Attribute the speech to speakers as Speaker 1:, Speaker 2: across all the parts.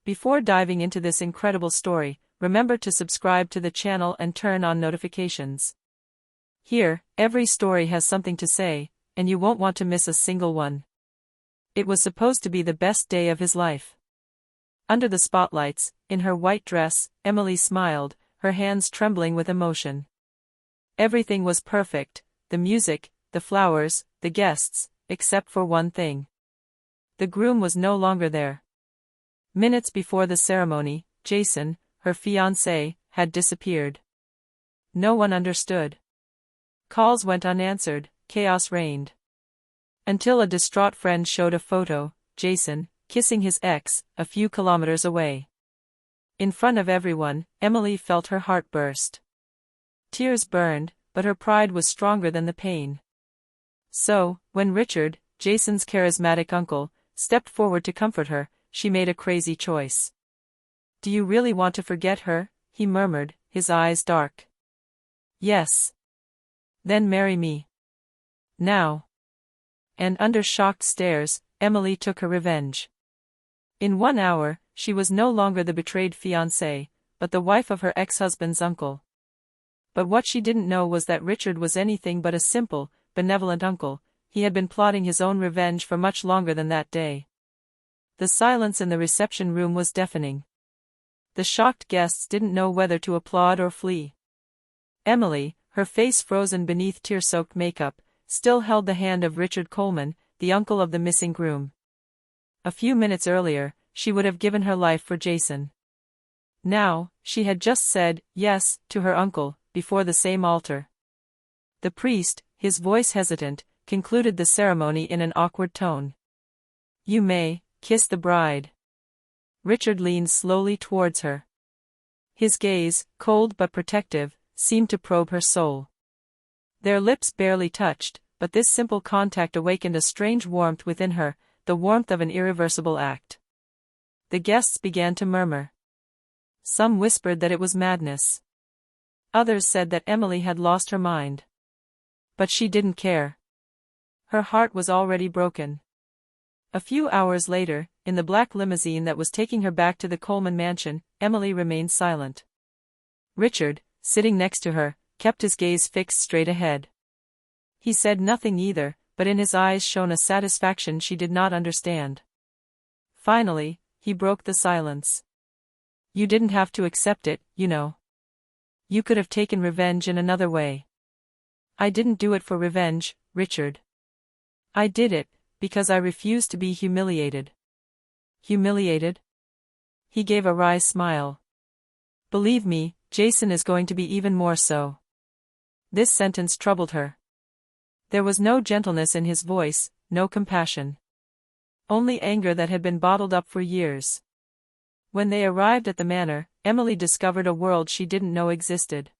Speaker 1: Before diving into this incredible story, remember to subscribe to the channel and turn on notifications. Here, every story has something to say, and you won't want to miss a single one. It was supposed to be the best day of his life. Under the spotlights, in her white dress, Emily smiled, her hands trembling with emotion. Everything was perfect, the music, the flowers, the guests, except for one thing. The groom was no longer there. Minutes before the ceremony, Jason, her fiancé, had disappeared. No one understood. Calls went unanswered, chaos reigned. Until a distraught friend showed a photo, Jason, kissing his ex, a few kilometers away. In front of everyone, Emily felt her heart burst. Tears burned, but her pride was stronger than the pain. So, when Richard, Jason's charismatic uncle, stepped forward to comfort her, she made a crazy choice. "Do you really want to forget her?" he murmured, his eyes dark. "Yes." "Then marry me. Now." And under shocked stares, Emily took her revenge. In 1 hour, she was no longer the betrayed fiancée, but the wife of her ex-husband's uncle. But what she didn't know was that Richard was anything but a simple, benevolent uncle. He had been plotting his own revenge for much longer than that day. The silence in the reception room was deafening. The shocked guests didn't know whether to applaud or flee. Emily, her face frozen beneath tear-soaked makeup, still held the hand of Richard Coleman, the uncle of the missing groom. A few minutes earlier, she would have given her life for Jason. Now, she had just said yes to her uncle, before the same altar. The priest, his voice hesitant, concluded the ceremony in an awkward tone. "You may kiss the bride." Richard leaned slowly towards her. His gaze, cold but protective, seemed to probe her soul. Their lips barely touched, but this simple contact awakened a strange warmth within her, the warmth of an irreversible act. The guests began to murmur. Some whispered that it was madness. Others said that Emily had lost her mind. But she didn't care. Her heart was already broken. A few hours later, in the black limousine that was taking her back to the Coleman mansion, Emily remained silent. Richard, sitting next to her, kept his gaze fixed straight ahead. He said nothing either, but in his eyes shone a satisfaction she did not understand. Finally, he broke the silence. "You didn't have to accept it, you know. You could have taken revenge in another way." "I didn't do it for revenge, Richard. I did it because I refused to be humiliated." "Humiliated?" He gave a wry smile. "Believe me, Jason is going to be even more so." This sentence troubled her. There was no gentleness in his voice, no compassion. Only anger that had been bottled up for years. When they arrived at the manor, Emily discovered a world she didn't know existed.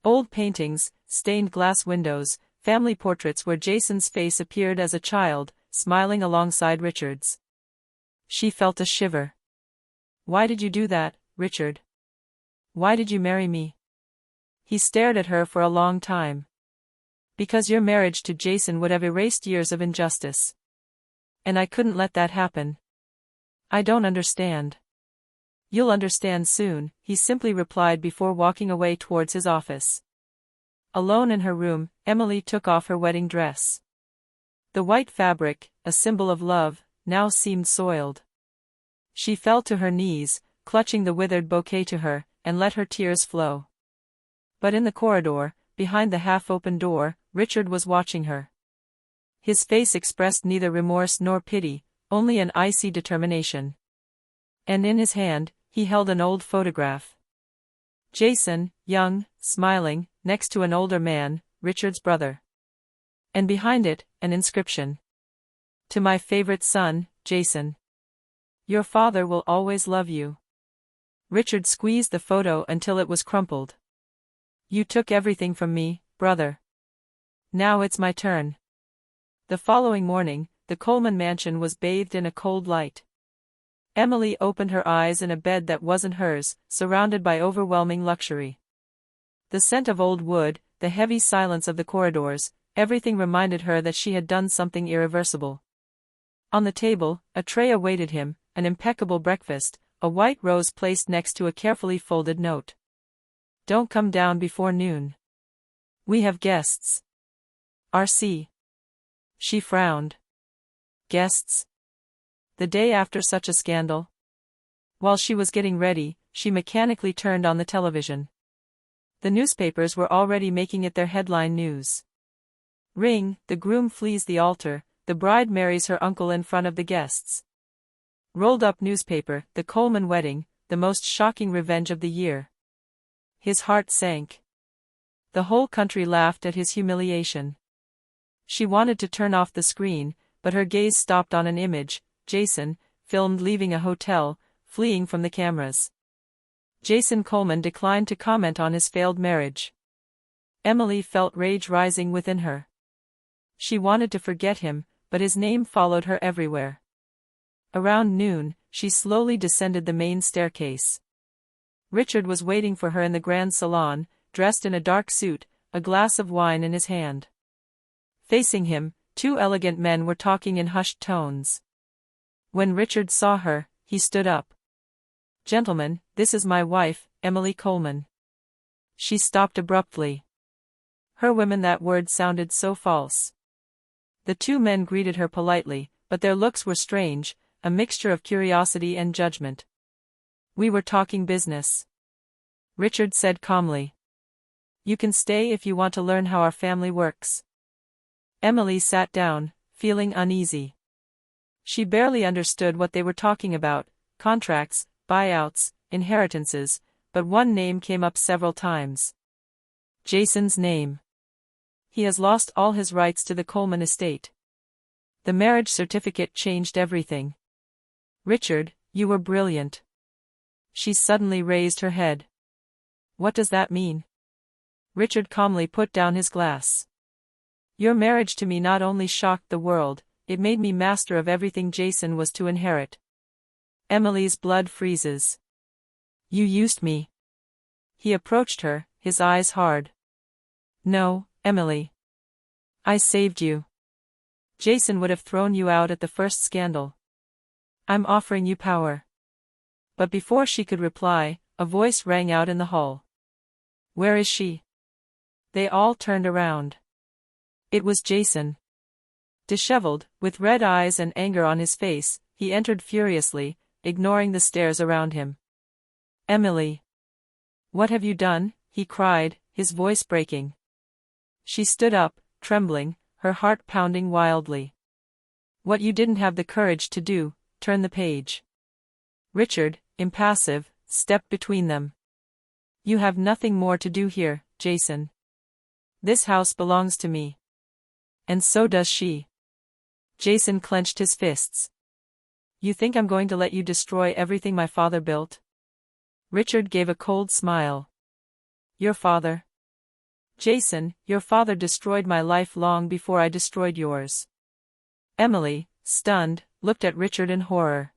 Speaker 1: Old paintings, stained glass windows, family portraits where Jason's face appeared as a child, smiling alongside Richard's. She felt a shiver. "Why did you do that, Richard? Why did you marry me?" He stared at her for a long time. "Because your marriage to Jason would have erased years of injustice. And I couldn't let that happen." "I don't understand." "You'll understand soon," he simply replied before walking away towards his office. Alone in her room, Emily took off her wedding dress. The white fabric, a symbol of love, now seemed soiled. She fell to her knees, clutching the withered bouquet to her, and let her tears flow. But in the corridor, behind the half-open door, Richard was watching her. His face expressed neither remorse nor pity, only an icy determination. And in his hand, he held an old photograph. Jason, young, smiling, next to an older man, Richard's brother. And behind it, an inscription. "To my favorite son, Jason. Your father will always love you." Richard squeezed the photo until it was crumpled. "You took everything from me, brother. Now it's my turn." The following morning, the Coleman mansion was bathed in a cold light. Emily opened her eyes in a bed that wasn't hers, surrounded by overwhelming luxury. The scent of old wood, the heavy silence of the corridors, everything reminded her that she had done something irreversible. On the table, a tray awaited him, an impeccable breakfast, a white rose placed next to a carefully folded note. Don't come down before noon. We have guests. R.C. She frowned. Guests? The day after such a scandal? While she was getting ready, she mechanically turned on the television. The newspapers were already making it their headline news. Ring, the groom flees the altar, the bride marries her uncle in front of the guests. Rolled up newspaper, the Coleman wedding, the most shocking revenge of the year. His heart sank. The whole country laughed at his humiliation. She wanted to turn off the screen, but her gaze stopped on an image, Jason, filmed leaving a hotel, fleeing from the cameras. Jason Coleman declined to comment on his failed marriage. Emily felt rage rising within her. She wanted to forget him, but his name followed her everywhere. Around noon, she slowly descended the main staircase. Richard was waiting for her in the grand salon, dressed in a dark suit, a glass of wine in his hand. Facing him, two elegant men were talking in hushed tones. When Richard saw her, he stood up. Gentlemen, this is my wife, Emily Coleman. She stopped abruptly. Her women, that word sounded so false. The two men greeted her politely, but their looks were strange, a mixture of curiosity and judgment. We were talking business. Richard said calmly. You can stay if you want to learn how our family works. Emily sat down, feeling uneasy. She barely understood what they were talking about, contracts, buyouts, inheritances, but one name came up several times. Jason's name. He has lost all his rights to the Coleman estate. The marriage certificate changed everything. Richard, you were brilliant. She suddenly raised her head. What does that mean? Richard calmly put down his glass. Your marriage to me not only shocked the world, it made me master of everything Jason was to inherit. Emily's blood freezes. You used me. He approached her, his eyes hard. No, Emily. I saved you. Jason would have thrown you out at the first scandal. I'm offering you power. But before she could reply, a voice rang out in the hall. Where is she? They all turned around. It was Jason. Disheveled, with red eyes and anger on his face, he entered furiously, ignoring the stares around him. Emily. What have you done? He cried, his voice breaking. She stood up, trembling, her heart pounding wildly. What you didn't have the courage to do, turn the page. Richard, impassive, stepped between them. You have nothing more to do here, Jason. This house belongs to me. And so does she. Jason clenched his fists. You think I'm going to let you destroy everything my father built? Richard gave a cold smile. Your father? Jason, your father destroyed my life long before I destroyed yours. Emily, stunned, looked at Richard in horror.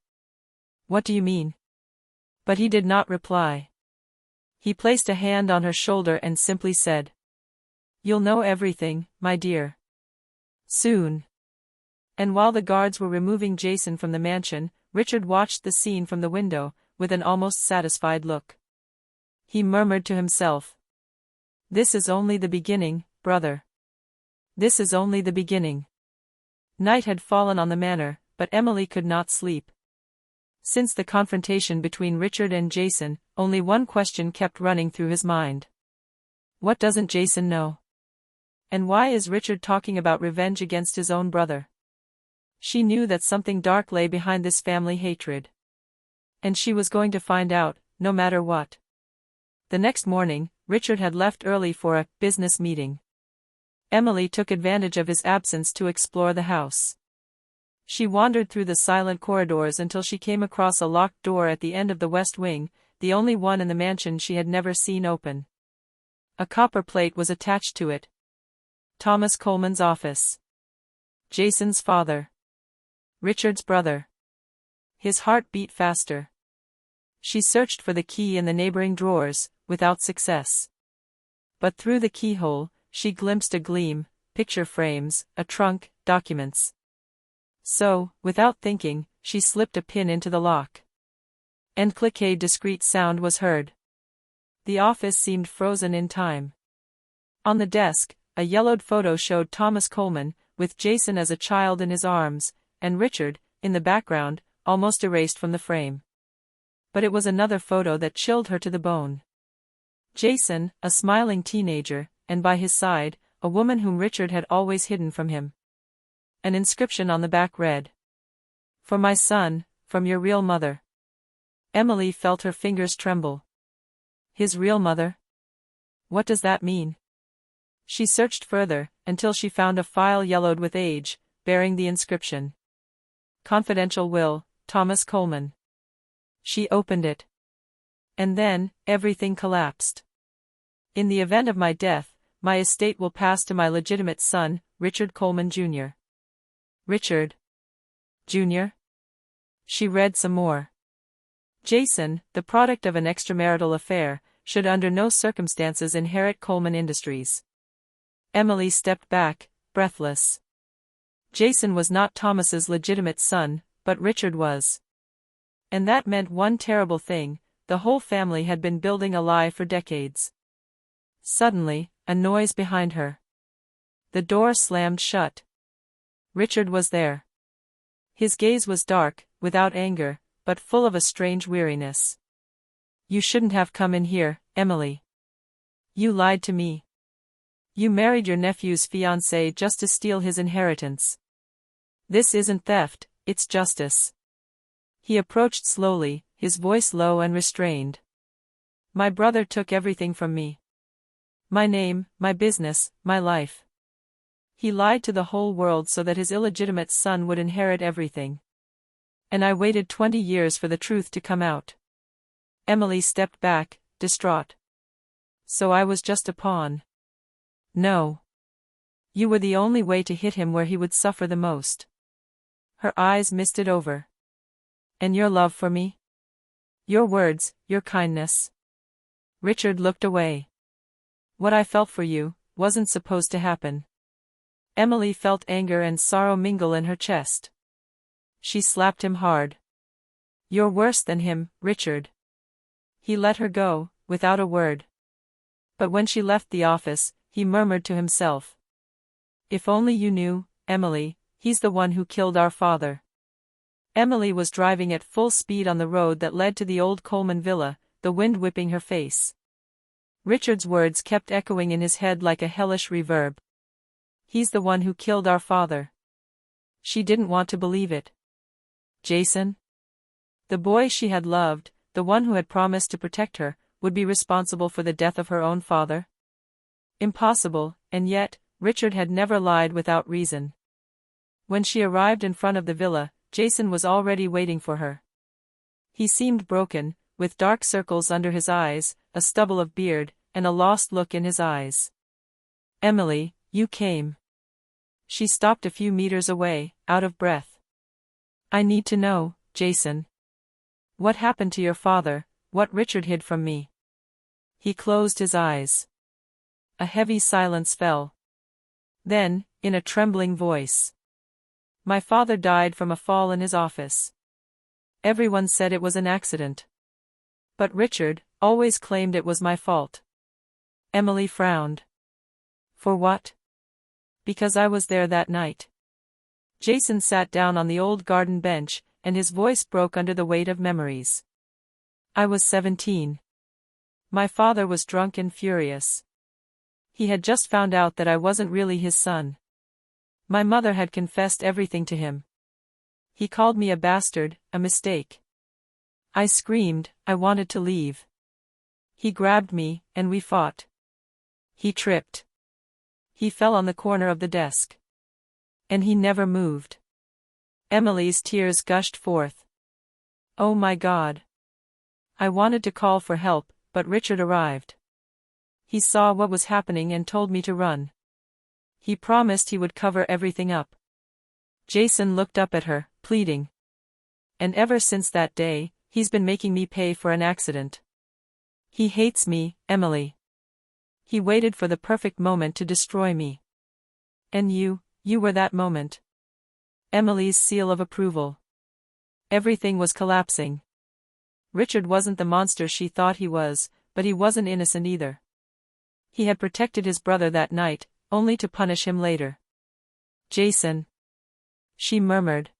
Speaker 1: What do you mean? But he did not reply. He placed a hand on her shoulder and simply said, You'll know everything, my dear. Soon. And while the guards were removing Jason from the mansion, Richard watched the scene from the window, with an almost satisfied look. He murmured to himself. This is only the beginning, brother. This is only the beginning. Night had fallen on the manor, but Emily could not sleep. Since the confrontation between Richard and Jason, only one question kept running through his mind. What doesn't Jason know? And why is Richard talking about revenge against his own brother? She knew that something dark lay behind this family hatred. And she was going to find out, no matter what. The next morning, Richard had left early for a business meeting. Emily took advantage of his absence to explore the house. She wandered through the silent corridors until she came across a locked door at the end of the west wing, the only one in the mansion she had never seen open. A copper plate was attached to it. Thomas Coleman's office. Jason's father. Richard's brother. His heart beat faster. She searched for the key in the neighboring drawers, without success. But through the keyhole, she glimpsed a gleam, picture frames, a trunk, documents. So, without thinking, she slipped a pin into the lock. and click a discreet sound was heard. The office seemed frozen in time. On the desk, a yellowed photo showed Thomas Coleman, with Jason as a child in his arms, and Richard, in the background, almost erased from the frame. But it was another photo that chilled her to the bone. Jason, a smiling teenager, and by his side, a woman whom Richard had always hidden from him. An inscription on the back read, "For my son, from your real mother." Emily felt her fingers tremble. His real mother? What does that mean? She searched further, until she found a file yellowed with age, bearing the inscription, "Confidential Will, Thomas Coleman." She opened it. And then, everything collapsed. "In the event of my death, my estate will pass to my legitimate son, Richard Coleman Jr. Richard Jr.? She read some more. Jason, the product of an extramarital affair, should under no circumstances inherit Coleman Industries. Emily stepped back, breathless. Jason was not Thomas's legitimate son, but Richard was. And that meant one terrible thing: the whole family had been building a lie for decades. Suddenly, a noise behind her. The door slammed shut. Richard was there. His gaze was dark, without anger, but full of a strange weariness. "You shouldn't have come in here, Emily. You lied to me. You married your nephew's fiancée just to steal his inheritance. This isn't theft, it's justice." He approached slowly, his voice low and restrained. "My brother took everything from me. My name, my business, my life. He lied to the whole world so that his illegitimate son would inherit everything. And I waited 20 years for the truth to come out." Emily stepped back, distraught. "So I was just a pawn?" "No. You were the only way to hit him where he would suffer the most." Her eyes misted over. "And your love for me? Your words, your kindness?" Richard looked away. "What I felt for you wasn't supposed to happen." Emily felt anger and sorrow mingle in her chest. She slapped him hard. "You're worse than him, Richard." He let her go, without a word. But when she left the office, he murmured to himself, "If only you knew, Emily, he's the one who killed our father." Emily was driving at full speed on the road that led to the old Coleman villa, the wind whipping her face. Richard's words kept echoing in his head like a hellish reverb. "He's the one who killed our father." She didn't want to believe it. Jason? The boy she had loved, the one who had promised to protect her, would be responsible for the death of her own father? Impossible, and yet, Richard had never lied without reason. When she arrived in front of the villa, Jason was already waiting for her. He seemed broken, with dark circles under his eyes, a stubble of beard, and a lost look in his eyes. "Emily, you came." She stopped a few meters away, out of breath. "I need to know, Jason. What happened to your father, what Richard hid from me?" He closed his eyes. A heavy silence fell. Then, in a trembling voice, "My father died from a fall in his office. Everyone said it was an accident. But Richard always claimed it was my fault." Emily frowned. "For what?" "Because I was there that night." Jason sat down on the old garden bench, and his voice broke under the weight of memories. "I was 17. My father was drunk and furious. He had just found out that I wasn't really his son. My mother had confessed everything to him. He called me a bastard, a mistake. I screamed, I wanted to leave. He grabbed me, and we fought. He tripped. He fell on the corner of the desk. And he never moved." Emily's tears gushed forth. "Oh my God. I wanted to call for help, but Richard arrived. He saw what was happening and told me to run. He promised he would cover everything up." Jason looked up at her, pleading. "And ever since that day, he's been making me pay for an accident. He hates me, Emily. He waited for the perfect moment to destroy me. And you were that moment." Emily's seal of approval. Everything was collapsing. Richard wasn't the monster she thought he was, but he wasn't innocent either. He had protected his brother that night, only to punish him later. "Jason," she murmured.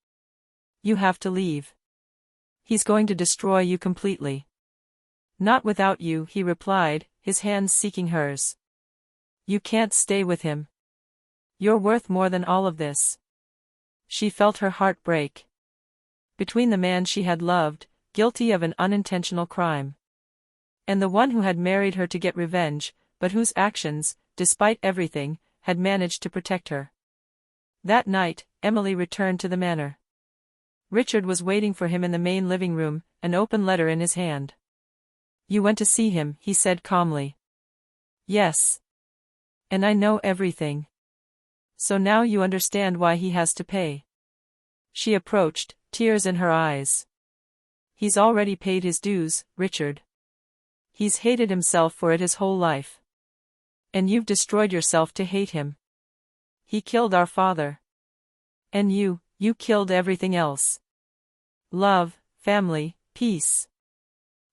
Speaker 1: "You have to leave. He's going to destroy you completely." "Not without you," he replied, his hands seeking hers. "You can't stay with him. You're worth more than all of this." She felt her heart break. Between the man she had loved, guilty of an unintentional crime, and the one who had married her to get revenge, but whose actions, despite everything, had managed to protect her. That night, Emily returned to the manor. Richard was waiting for him in the main living room, an open letter in his hand. "You went to see him," he said calmly. "Yes. And I know everything. So now you understand why he has to pay." She approached, tears in her eyes. "He's already paid his dues, Richard. He's hated himself for it his whole life. And you've destroyed yourself to hate him. He killed our father. And you killed everything else. Love, family, peace."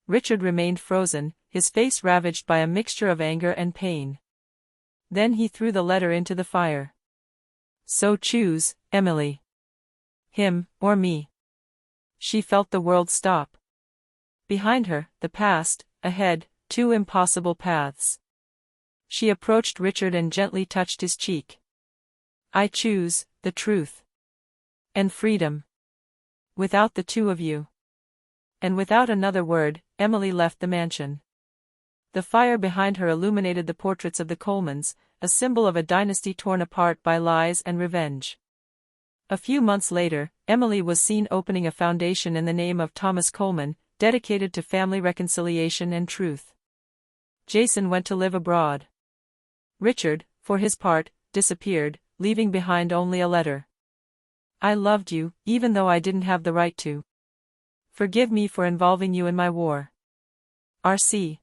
Speaker 1: Richard remained frozen, his face ravaged by a mixture of anger and pain. Then he threw the letter into the fire. "So choose, Emily. Him, or me." She felt the world stop. Behind her, the past; ahead, two impossible paths. She approached Richard and gently touched his cheek. "I choose the truth. And freedom. Without the two of you." And without another word, Emily left the mansion. The fire behind her illuminated the portraits of the Colemans, a symbol of a dynasty torn apart by lies and revenge. A few months later, Emily was seen opening a foundation in the name of Thomas Coleman, dedicated to family reconciliation and truth. Jason went to live abroad. Richard, for his part, disappeared, leaving behind only a letter. "I loved you, even though I didn't have the right to. Forgive me for involving you in my war. R.C."